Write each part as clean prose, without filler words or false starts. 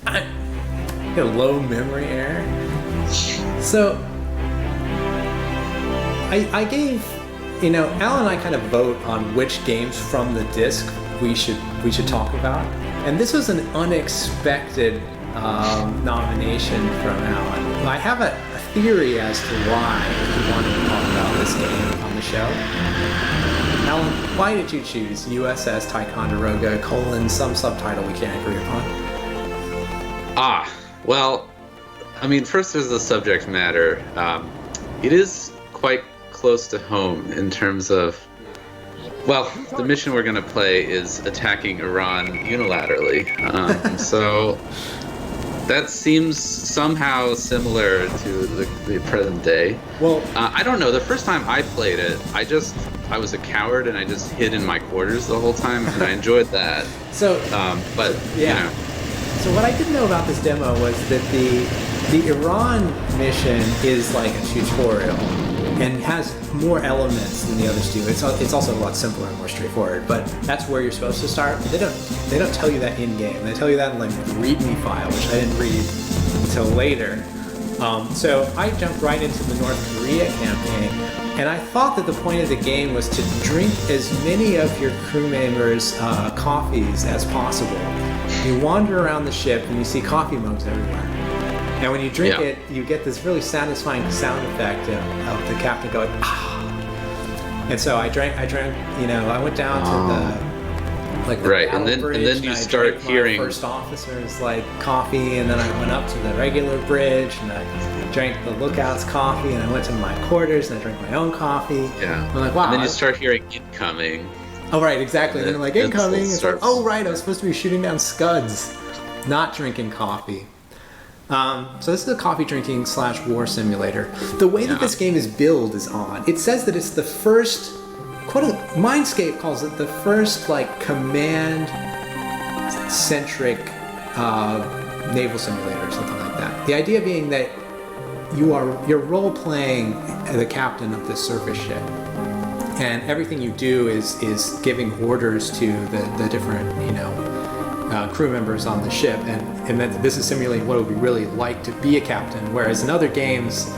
a low memory error. So I gave, Al and I kind of vote on which games from the disc we should talk about, and this was an unexpected nomination from Alan. I have a theory as to why he wanted to talk about this game on the show. Alan, why did you choose USS Ticonderoga, some subtitle we can't agree upon? Well, I mean, first there's the subject matter. It is quite close to home in terms of, well, the mission we're going to play is attacking Iran unilaterally. So that seems somehow similar to the present day. Well, I don't know. The first time I played it, I was a coward and I just hid in my quarters the whole time, and I enjoyed that. So, but yeah. So what I didn't know about this demo was that the Iran mission is like a tutorial and has more elements than the others do. It's also a lot simpler and more straightforward, but that's where you're supposed to start. They don't tell you that in game. They tell you that in like the README file, which I didn't read until later. So I jumped right into the North Korea campaign, and I thought that the point of the game was to drink as many of your crew members' coffees as possible. You wander around the ship and you see coffee mugs everywhere. And when you drink it, you get this really satisfying sound effect of the captain going, ah. And so I drank, I went down to the right, and then you start hearing first officer's like coffee, and then I went up to the regular bridge and I drank the lookout's coffee, and I went to my quarters and I drank my own coffee. Yeah. I'm like, wow. And then you start hearing incoming. Oh right, exactly. And then like incoming. It's like, oh right, I was supposed to be shooting down scuds, not drinking coffee. So this is a coffee drinking / war simulator. The way that this game is billed is odd. It says that it's the first, Mindscape calls it the first like command centric naval simulator or something like that. The idea being that you're role playing the captain of this surface ship, and everything you do is giving orders to the different crew members on the ship, and that this is simulating what it would be really like to be a captain, whereas in other games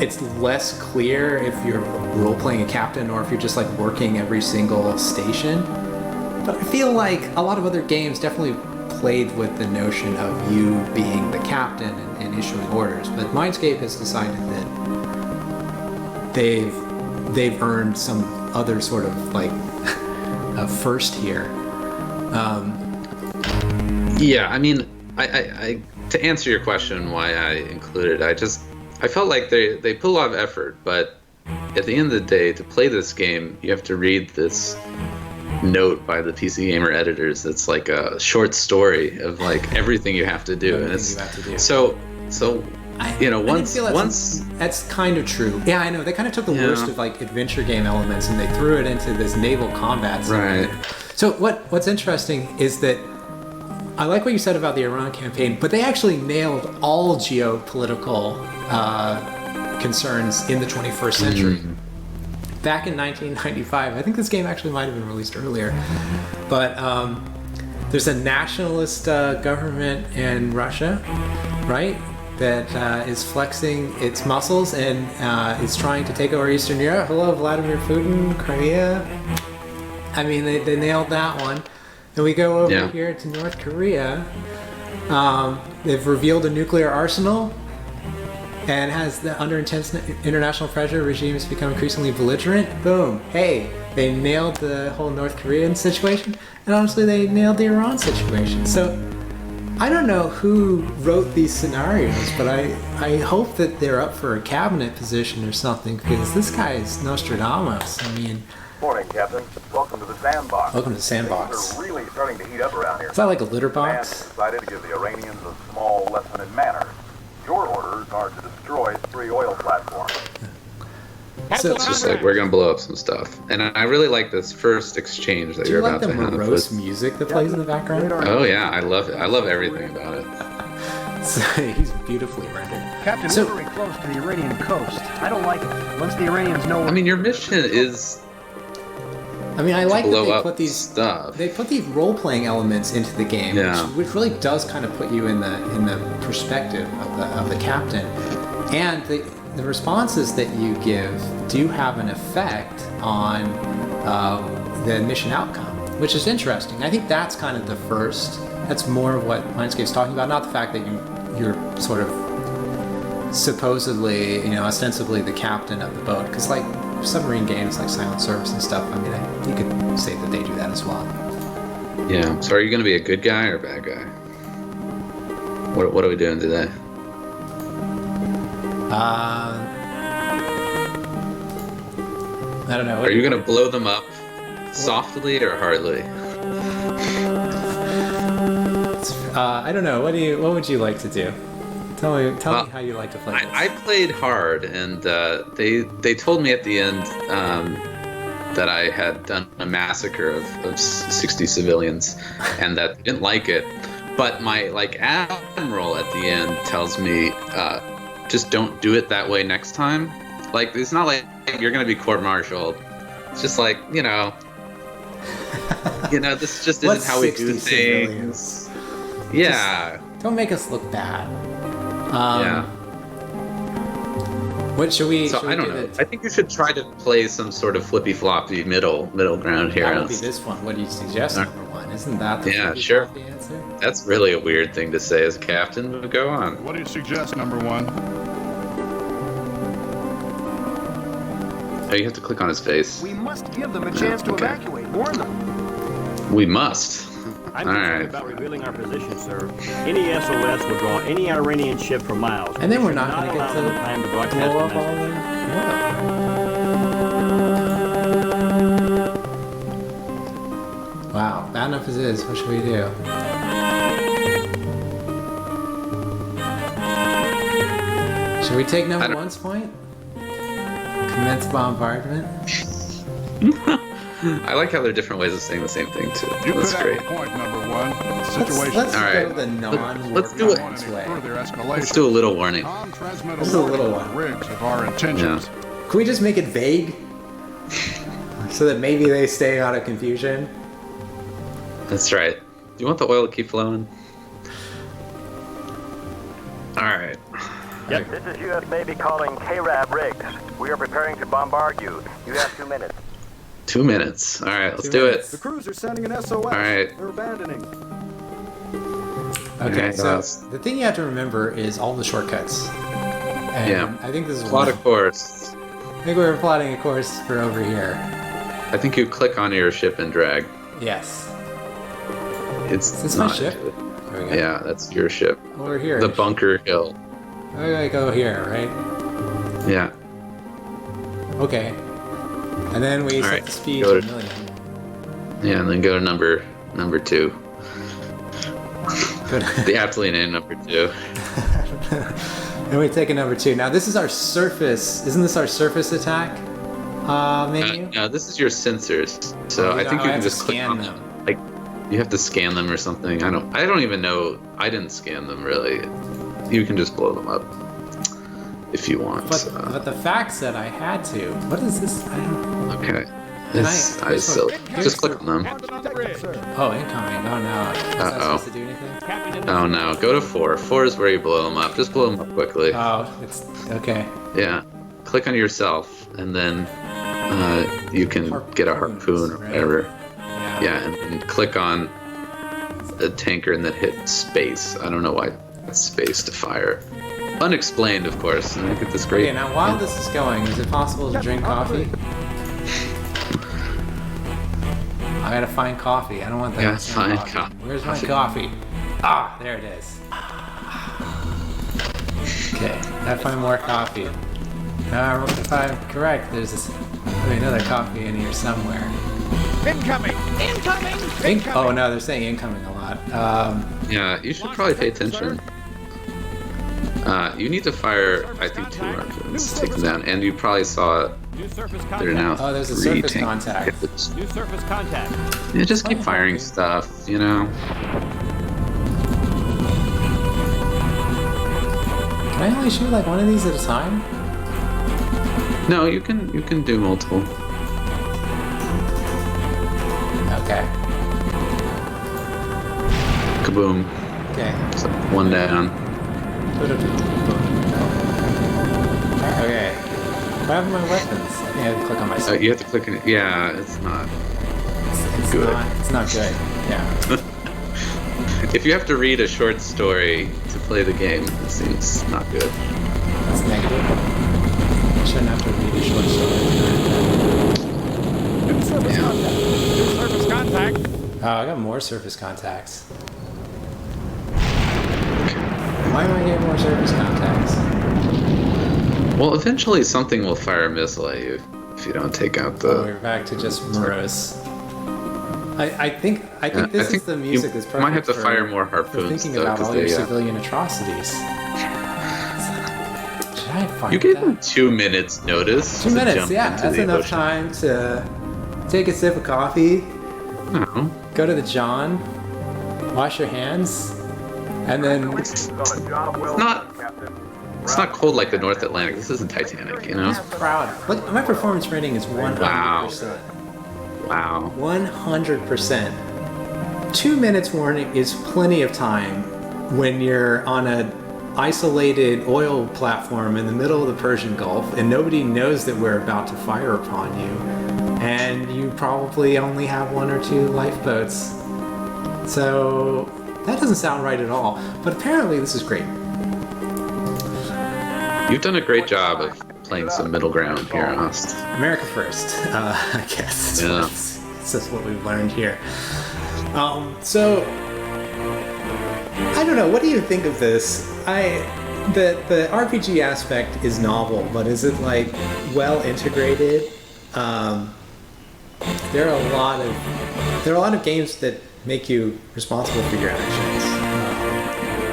it's less clear if you're role-playing a captain or if you're just like working every single station. But I feel like a lot of other games definitely played with the notion of you being the captain and issuing orders, but Mindscape has decided that they've earned some other sort of like a first here. Yeah, I mean, I to answer your question why I included, I felt like they put a lot of effort, but at the end of the day, to play this game, you have to read this note by the PC Gamer editors. It's like a short story of like everything you have to do, and it's so once that's kind of true. Yeah, I know they kind of took the worst of like adventure game elements and they threw it into this naval combat simulator. Right. So what's interesting is that I like what you said about the Iran campaign, but they actually nailed all geopolitical concerns in the 21st century. Back in 1995, I think this game actually might have been released earlier, but there's a nationalist government in Russia, right, that is flexing its muscles and is trying to take over Eastern Europe. Hello, Vladimir Putin, Crimea. I mean, they nailed that one. And we go over here to North Korea. They've revealed a nuclear arsenal, and under intense international pressure, regimes become increasingly belligerent. Boom. Hey, they nailed the whole North Korean situation, and honestly, they nailed the Iran situation. So I don't know who wrote these scenarios, but I hope that they're up for a cabinet position or something, because this guy is Nostradamus. I mean... Morning, Captain. Welcome to the sandbox. Welcome to the sandbox. Things are really starting to heat up around here. Is that like a litter box? The decided to give the Iranians a small lesson in manners. Your orders are to destroy 3 oil platforms. So it's just like we're gonna blow up some stuff, and I really like this first exchange that you're about to have. Do you like the morose music that plays in the background? Oh yeah, I love it. I love everything about it. So he's beautifully rendered. Captain, we're very close to the Iranian coast. I don't like it. Once the Iranians know... I mean, your mission is... I mean, I like that blow they up put these stuff. They put these role-playing elements into the game, Yeah. which really does kind of put you in the perspective of the captain, and the responses that you give do have an effect on the mission outcome, which is interesting. I think that's kind of the first. That's more of what Lionsgate's talking about, not the fact that you're sort of supposedly, ostensibly the captain of the boat, because like submarine games like Silent Service and stuff, I mean, you could say that they do that as well. Yeah. So are you going to be a good guy or a bad guy? What are we doing today? I don't know. Are you going to blow them up softly or hardly? I don't know. What would you like to do? Tell me how you like to play this. I played hard, and they told me at the end that I had done a massacre of 60 civilians, and that they didn't like it. But my admiral at the end tells me, just don't do it that way next time. Like, it's not like you're gonna be court-martialed. It's just like, this just isn't how we do things. Yeah. Just don't make us look bad. Yeah. What should we? So I don't know. I think you should try to play some sort of flippy-floppy middle ground here. That would be this one. What do you suggest? Number one, isn't that the flippy-floppy answer? That's really a weird thing to say as a captain, but go on. What do you suggest, number one? Oh, you have to click on his face. We must give them a chance to evacuate. Warn them. We must. I'm All concerned right. about revealing our position, sir. Any SOS will draw any Iranian ship for miles. And then We we're should not going to get allow them time to to broadcast blow the up all message. the. Wow, bad enough as it is. What should we do? Should we take number one's point? Commence bombardment. I like how there are different ways of saying the same thing too. You That's could great. have a point, number one. The Let's situation All right. go the Let's do it. non-warped way. further escalation. Let's do a little warning. Transmit This is a little warning one. to the rigs of our intentions. Can we just make it vague? So that maybe they stay out of confusion? That's right. Do you want the oil to keep flowing? All right. Yep. This is U.S. Navy calling KRAB rigs. We are preparing to bombard you. You have 2 minutes. 2 minutes. All right, let's 2 do minutes. The crews are sending an SOS. All right. They're abandoning. Okay, Okay, so that's- the thing you have to remember is all the shortcuts. And Yeah. I think this is Plot one. a course. I think we're plotting a course for over here. I think you click on your ship and drag. Yes. It's Is this my not- ship? There we go. Yeah, that's your ship. Over here. The Bunker Hill. We're gonna go here, right? Yeah. Okay. And then we set Alright, the speed go to to- 1 million. Yeah, and then go to number 2. Good. The aptly named number 2. And we take a number 2. Now this is our surface. Isn't this our surface attack menu? No, this is your sensors. So Oh, I think you I can have to just click scan on them. Like, you have to scan them or something. I don't even know. I didn't scan them really. You can just blow them up if you want. But the fact said I had to. What is this? I don't. Okay. Can This I- is silly. here's Just click the- on them. Oh, incoming. Oh no. Is that supposed to do anything? Oh no, go to 4. 4 is where you blow them up. Just blow them up quickly. Oh, it's okay. Yeah. Click on yourself, and then you can get a harpoon or Right. whatever. Yeah. Yeah, and then click on a tanker and then hit space. I don't know why it's space to fire. Unexplained, of course. And look at this great. Okay, now while this is going, is it possible to drink coffee? I gotta find coffee. I don't want that. Yeah, instant find coffee. Where's my coffee? Ah, there it is. Okay, gotta find more coffee. Now, if I'm correct, there's another coffee in here somewhere. Incoming! Incoming! Oh no, they're saying incoming a lot. Yeah, you should probably pay attention. You need to fire, I think, 2 harpoons. Take them down, and you probably saw New surface there are now contact. Oh, there's a 3 surface contact. tankers. New surface contact. Yeah, just keep firing stuff. You know. Can I only shoot like one of these at a time? No, you can do multiple. Okay. Kaboom. Okay. So one down. Okay. What happened to my weapons? I think I have to click on my sword. You have to click on it. Yeah, it's not good. It's not good. Yeah. If you have to read a short story to play the game, it seems not good. That's negative. I shouldn't have to read a short story. New surface contact. New surface contact. Oh, I got more surface contacts. Why am I getting more surface contacts? Well, eventually something will fire a missile at you if you don't take out the... Oh, we're back to just morose. I think this is the music that's perfect. You might have to for, fire more for harpoons. thinking though, about 'cause all they, your civilian atrocities. Should I find You gave that? them 2 minutes notice. 2 to minutes, jump yeah. into That's the enough ocean. time to take a sip of coffee, No. go to the John, wash your hands, and then It's not cold like the North Atlantic. This isn't Titanic, you know? proud. Look, my performance rating is 100%. Wow. 100%. 2 minutes warning is plenty of time when you're on an isolated oil platform in the middle of the Persian Gulf and nobody knows that we're about to fire upon you, and you probably only have 1 or 2 lifeboats. So that doesn't sound right at all, but apparently this is great. You've done a great job of playing some middle ground here, Ost. America first, I guess. Yeah. This is what we've learned here. So, I don't know. What do you think of this? The RPG aspect is novel, but is it like well integrated? There are a lot of games that make you responsible for your actions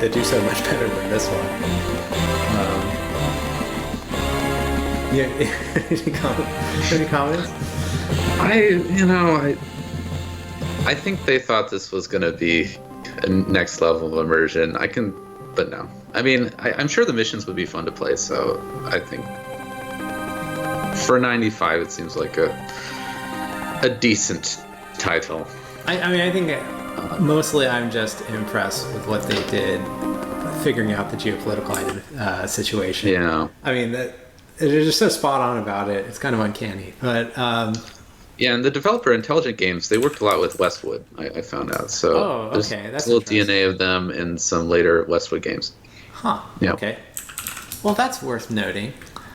that do so much better than this one. Yeah, any comments? I think they thought this was going to be a next level of immersion. But no. I mean, I'm sure the missions would be fun to play, so I think for 95 it seems like a decent title. I mean, I think mostly I'm just impressed with what they did, figuring out the geopolitical situation. Yeah. I mean, they're just so spot on about it. It's kind of uncanny, but yeah, and the developer Intelligent Games, they worked a lot with Westwood, I found out. So okay, that's there's a little interesting. DNA of them in some later Westwood games. Huh. Yeah. Okay. Well, that's worth noting.